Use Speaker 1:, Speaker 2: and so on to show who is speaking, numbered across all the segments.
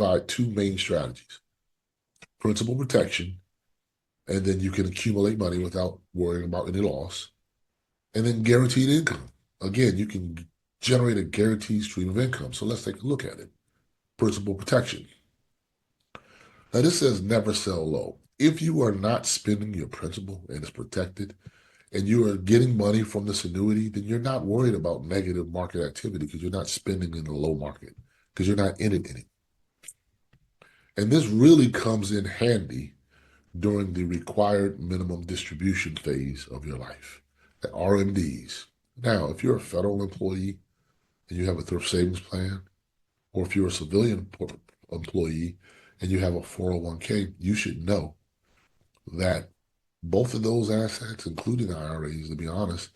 Speaker 1: provide two main strategies: principal protection, and then you can accumulate money without worrying about any loss, and then guaranteed income. Again, you can generate a guaranteed stream of income. So let's take a look at it. Principal protection. Now, this says never sell low. If you are not spending your principal and it's protected, and you are getting money from this annuity, then you're not worried about negative market activity because you're not spending in the low market, because you're not in it. And this really comes in handy during the required minimum distribution phase of your life, the RMDs. Now, if you're a federal employee and you have a thrift savings plan, or if you're a civilian employee and you have a 401k, you should know that both of those assets, including IRAs, to be honest,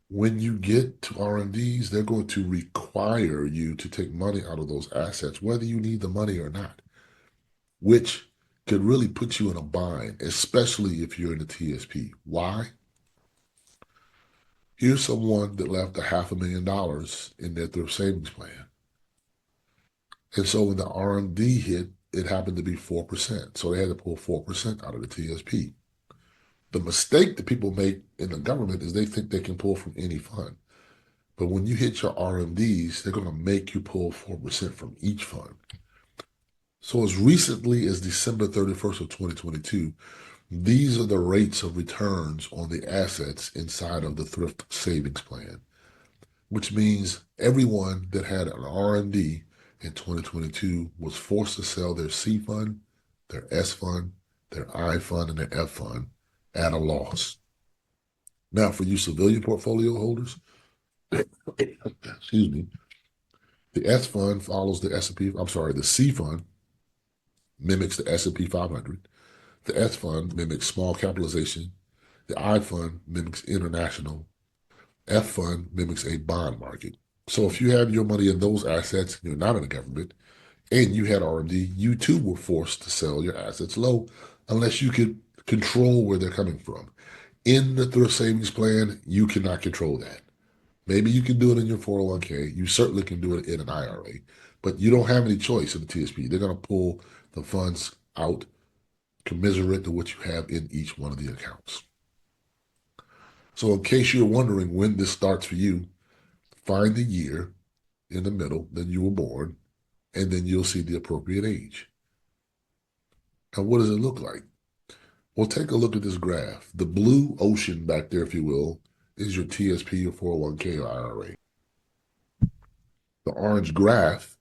Speaker 1: when you get to RMDs, they're going to require you to take money out of those assets, whether you need the money or not, which could really put you in a bind, especially if you're in the TSP. Why? Here's someone that left $500,000 in their thrift savings plan. And so when the RMD hit, it happened to be 4%. So they had to pull 4% out of the TSP. The mistake that people make in the government is they think they can pull from any fund. But when you hit your RMDs, they're going to make you pull 4% from each fund. So as recently as December 31st of 2022, these are the rates of returns on the assets inside of the thrift savings plan, which means everyone that had an RMD in 2022 was forced to sell their C fund, their S fund, their I fund, and their F fund at a loss. Now, for you civilian portfolio holders, excuse me, the S fund follows the S&P, I'm sorry, the C fund mimics the S&P 500. The S fund mimics small capitalization. The I fund mimics international. F fund mimics a bond market. So if you have your money in those assets, you're not in the government, and you had RMD, you too were forced to sell your assets low unless you could control where they're coming from. In the thrift savings plan, you cannot control that. Maybe you can do it in your 401k. You certainly can do it in an IRA, but you don't have any choice in the TSP. They're going to pull the funds out commensurate to what you have in each one of the accounts. So in case you're wondering when this starts for you, find the year in the middle that you were born, and then you'll see the appropriate age. Now, what does it look like? Well, take a look at this graph. The blue ocean back there, if you will, is your TSP or 401k or IRA. The orange graph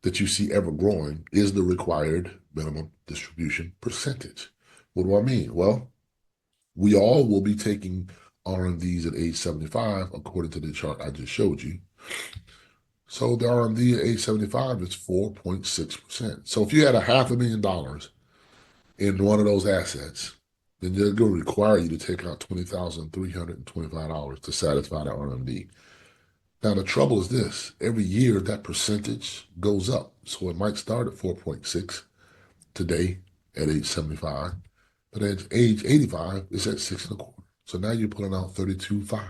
Speaker 1: that you see ever growing is the required minimum distribution percentage. What do I mean? Well, we all will be taking RMDs at age 75, according to the chart I just showed you. So the RMD at age 75 is 4.6%. So if you had $500,000 in one of those assets, then they're going to require you to take out $20,325 to satisfy the RMD. Now, the trouble is this. Every year, that percentage goes up. So it might start at 4.6 today at age 75, but at age 85, it's at 6.25. So now you're pulling out 32.5,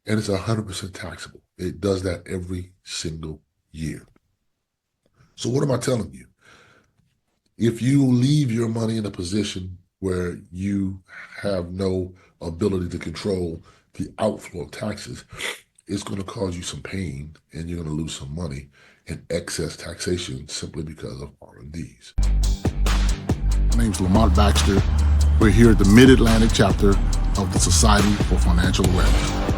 Speaker 1: and it's 100% taxable. It does that every single year. So what am I telling you? If you leave your money in a position where you have no ability to control the outflow of taxes, it's going to cause you some pain, and you're going to lose some money in excess taxation simply because of RMDs.
Speaker 2: My name is Lamont Baxter. We're here at the Mid-Atlantic chapter of the Society for Financial Awareness.